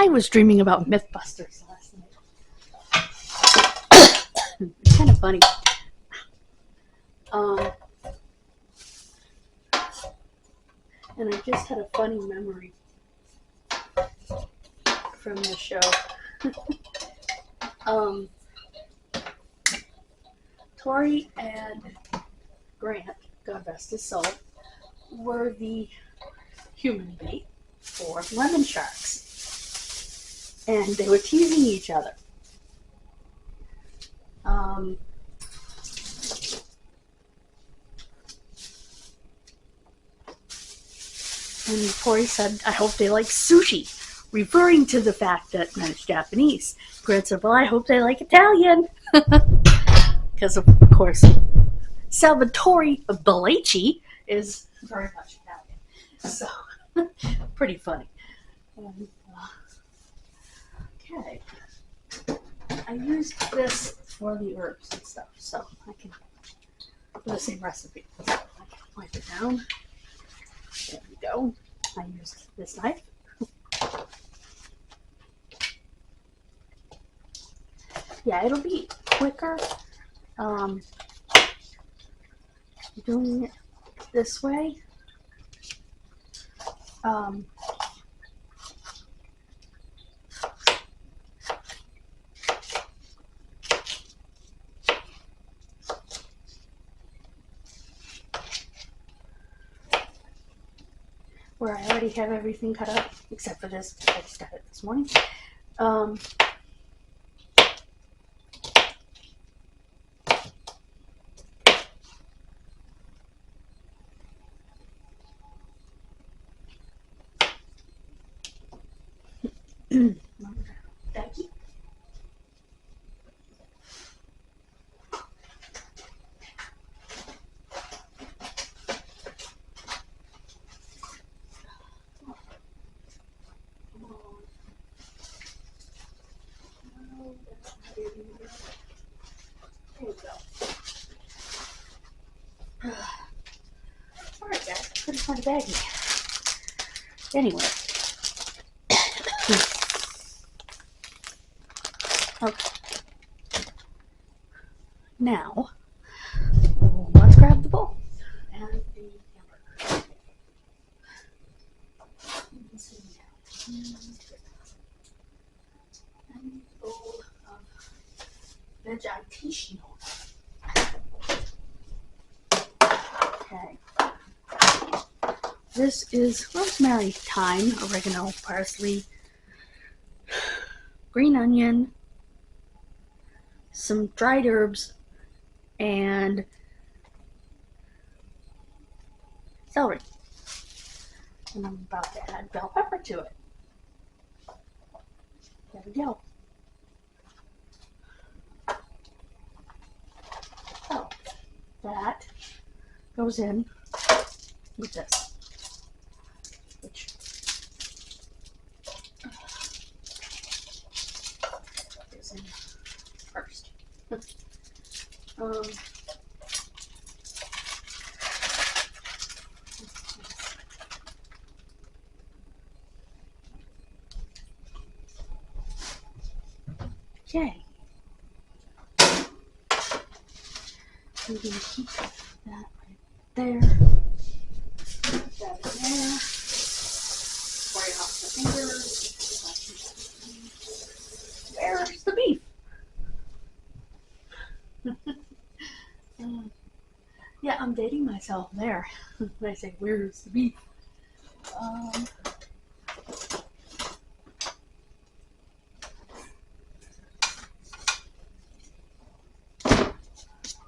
I was dreaming about Mythbusters last night. It's kind of funny. And I just had a funny memory from the show. Tori and Grant, God rest his soul, were the human bait for lemon sharks. And they were teasing each other. And Tori said, I hope they like sushi, referring to the fact that it's Japanese. Grant said, well, I hope they like Italian. Because, of course, Salvatore Belleci is very much Italian. So, pretty funny. Okay. I used this for the herbs and stuff, so I can, for the same recipe. So I can wipe it down. There we go. I used this knife. Yeah, it'll be quicker doing it this way. Where I already have everything cut up, except for this. I just got it this morning. Becky. There we go. Alright guys, couldn't find a baggie. Anyway. Okay. Now, let's grab the bowl and the hamburger. And the bowl of vegetation. Okay. This is rosemary, thyme, oregano, parsley, green onion, some dried herbs, and celery. And I'm about to add bell pepper to it. There we go. So that goes in with this, which goes in first. Okay. We're going to keep that right there. Put that in there. Spray off the fingers. Where's the beef? Yeah, I'm dating myself there. When I say, where's the beef?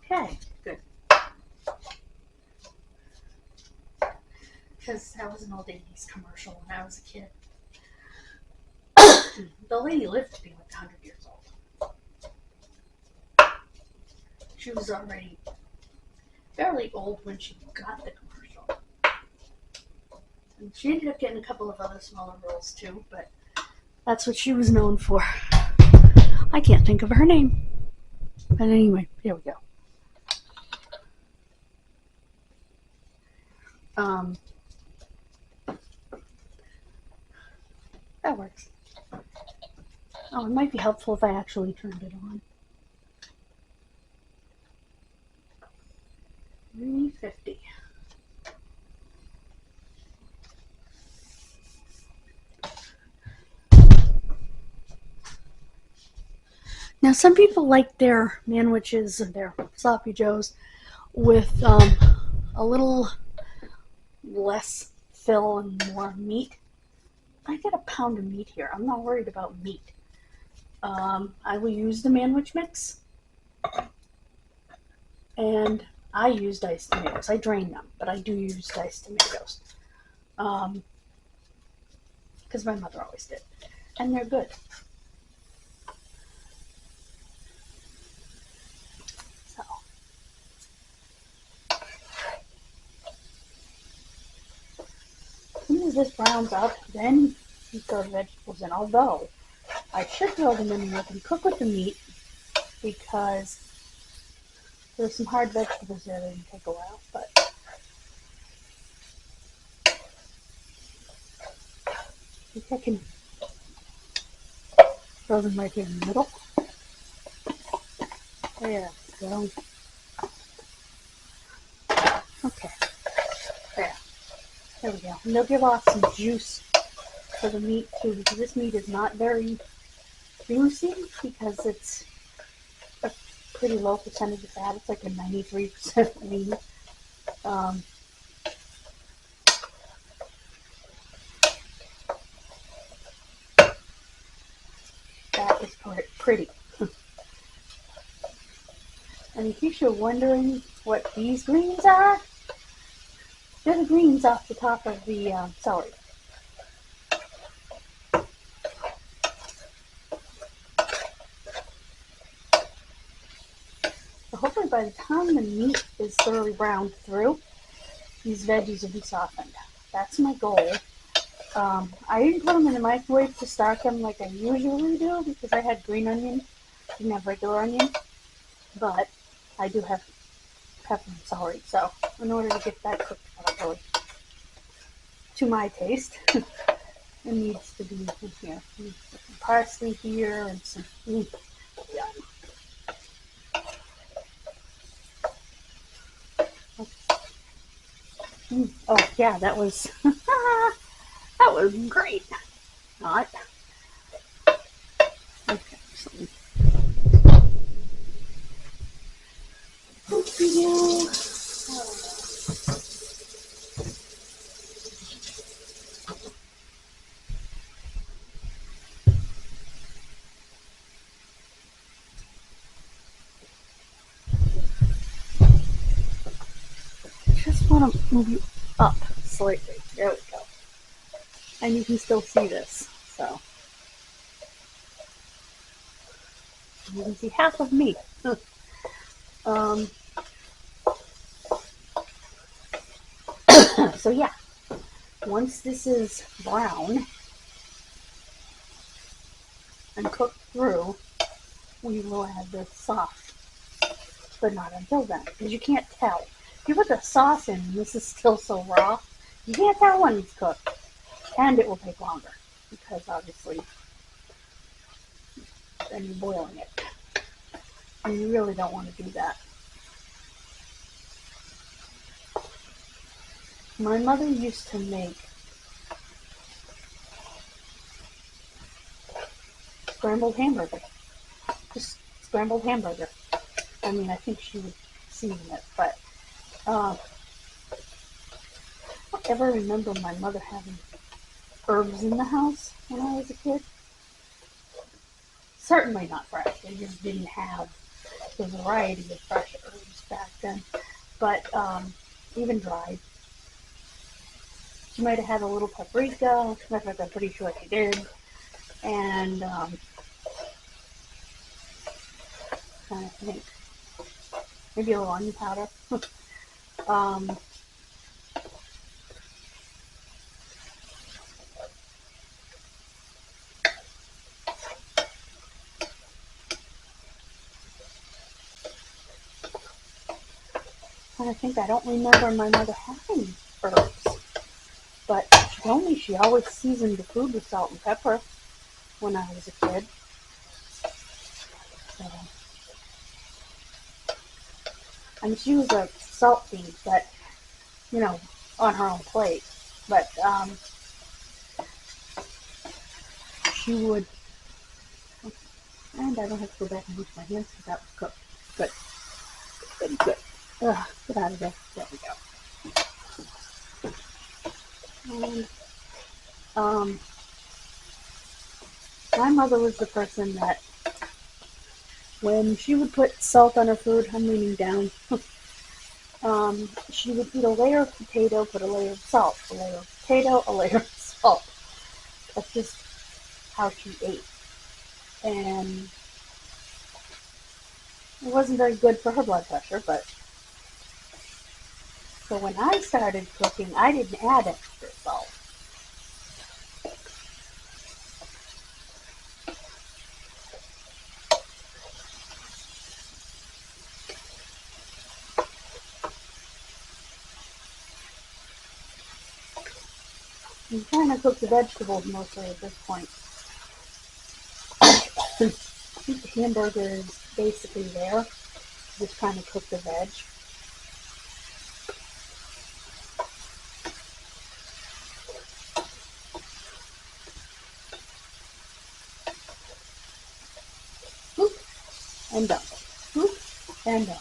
Okay, good. Because that was an old 80s commercial when I was a kid. The lady lived to be like 100 years old. She was already fairly old when she got the commercial. And she ended up getting a couple of other smaller roles too, but that's what she was known for. I can't think of her name. But anyway, here we go. That works. Oh, it might be helpful if I actually turned it on. 350. Now, some people like their manwiches and their sloppy joes with a little less fill and more meat. I get a pound of meat here. I'm not worried about meat. I will use the manwich mix, and I use diced tomatoes. I drain them, but I do use diced tomatoes because my mother always did, and they're good. So, as soon as this browns up, then you throw the vegetables in. Although I should throw them in with and cook with the meat because there's some hard vegetables there that can take a while, but I think I can throw them right here in the middle. There we go. Okay. There we go. And they'll give off some juice for the meat too, because this meat is not very juicy because it's a pretty low percentage of fat. It's like a 93% lean. That is pretty. And in case you're wondering what these greens are, they're the greens off the top of the celery. So hopefully by the time the meat is thoroughly browned through, these veggies will be softened. That's my goal. I didn't put them in the microwave to start them like I usually do because I had green onion, didn't have regular onion, but I do have pepper and celery. So in order to get that cooked properly, to my taste, it needs to be here. Some parsley here and some yeah. Oh yeah, that was that was great. Not okay. Just want to move you up slightly. There we go. And you can still see this, so you can see half of me. So yeah, once this is brown and cooked through, we will add the sauce, but not until then, because you can't tell. If you put the sauce in and this is still so raw, you can't tell when it's cooked, and it will take longer, because obviously then you're boiling it, and you really don't want to do that. My mother used to make scrambled hamburger. Just scrambled hamburger. I mean, I think she would season it, but I don't ever remember my mother having herbs in the house when I was a kid. Certainly not fresh. They just didn't have the variety of fresh herbs back then. But even dried. She might have had a little paprika. In fact, I'm pretty sure she did. And trying to think, maybe a little onion powder. I don't remember my mother having herbs, but she told me she always seasoned the food with salt and pepper when I was a kid. So, I mean, she was a salt thief, but, you know, on her own plate. But she would, and I don't have to go back and wash my hands because that was cooked. Good, good, good. Ugh, get out of there. There we go. And my mother was the person that when she would put salt on her food, I'm leaning down, she would eat a layer of potato, put a layer of salt, a layer of potato, a layer of salt. That's just how she ate. And it wasn't very good for her blood pressure, but so when I started cooking, I didn't add extra salt. I'm trying to cook the vegetables mostly at this point. The hamburger is basically there. Just trying to cook the veg. Whoop, and done. Whoop, and done.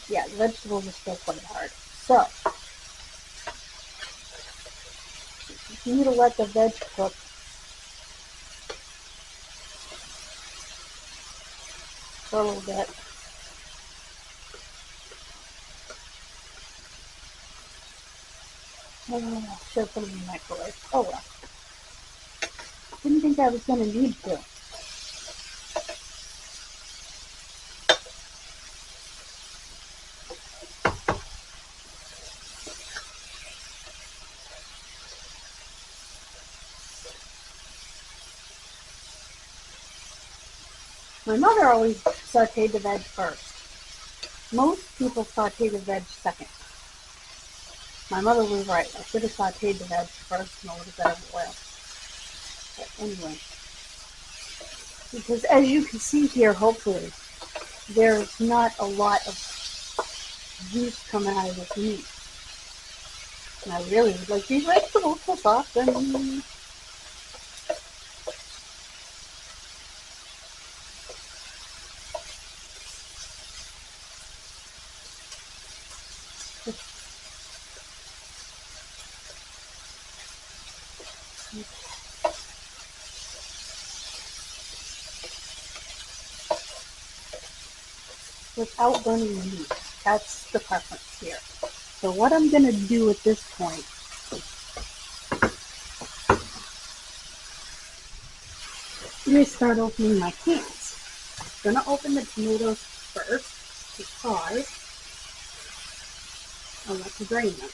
Yeah, the vegetables are still quite hard. So, you need to let the veg cook for a little bit. Oh, should have put it in the microwave. Oh well. Didn't think I was going to need to. My mother always sauteed the veg first. Most people saute the veg second. My mother was right. I should have sauteed the veg first and a little bit of oil. But anyway, because as you can see here, hopefully, there's not a lot of juice coming out of this meat. And I really would like these vegetables to soften. Without burning the meat. That's the preference here. So what I'm going to do at this point is start opening my cans. I'm going to open the tomatoes first because I like to drain them.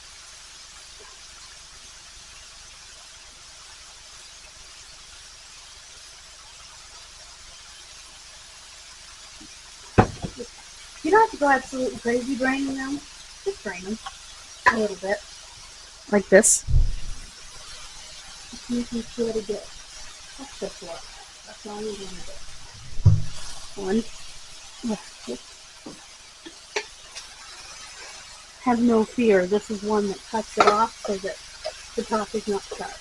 You don't have to go absolutely crazy draining them. Just drain them a little bit. Like this. You can see what it did. That's just what. That's all you're going to do. One. Have no fear. This is one that cuts it off so that the top is not sharp.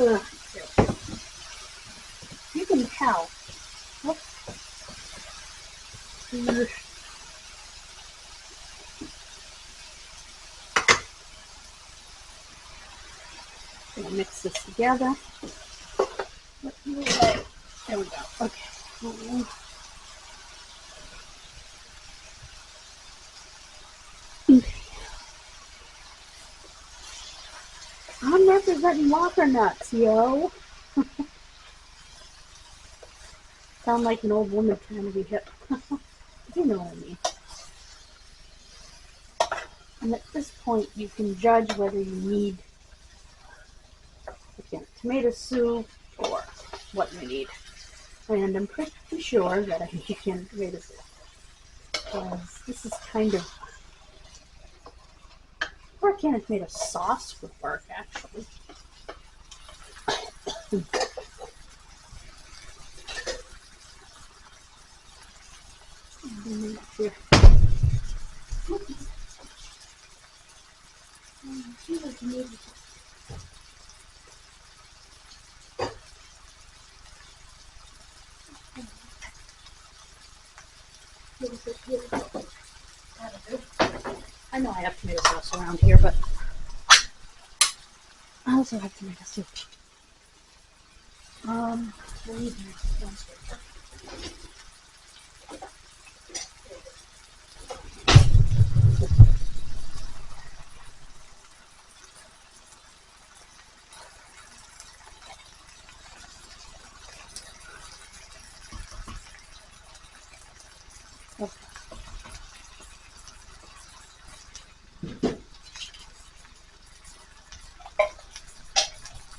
Ugh. You can tell. Gonna mix this together. There we go. Okay. I'm representing walker nuts, yo. Sound like an old woman trying to be hip. You know what I mean. And at this point, you can judge whether you need tomato soup or what you need. And I'm pretty sure that I need canned tomato soup. because this is kind of organic, made a sauce with bark actually. Here. I know I have tomato sauce around here, but I also have tomato soup. We'll leave it downstairs. Okay.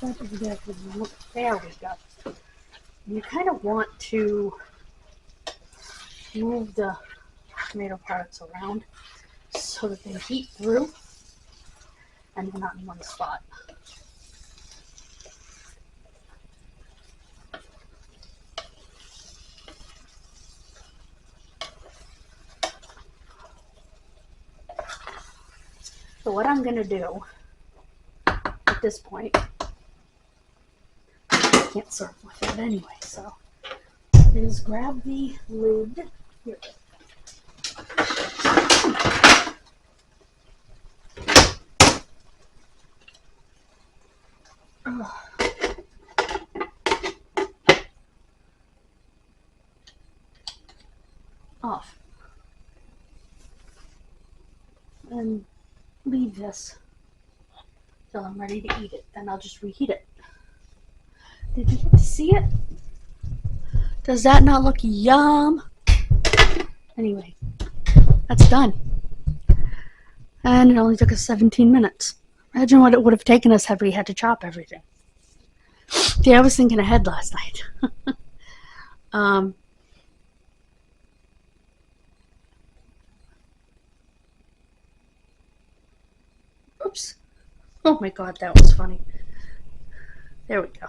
That's exactly what, there we go. You kind of want to move the tomato parts around so that they heat through and they're not in one spot. So what I'm going to do at this point, I can't serve with it anyway, so is grab the lid here. Off. And leave this till I'm ready to eat it. Then I'll just reheat it. Did you get to see it? Does that not look yum? Anyway, that's done. And it only took us 17 minutes. Imagine what it would have taken us had we had to chop everything. See, I was thinking ahead last night. Oops. Oh my god, that was funny. There we go.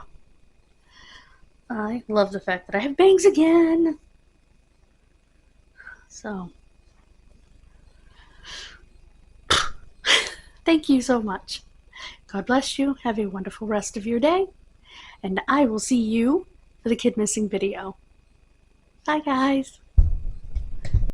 I love the fact that I have bangs again. So, thank you so much. God bless you. Have a wonderful rest of your day. And I will see you for the Kid Missing video. Bye, guys.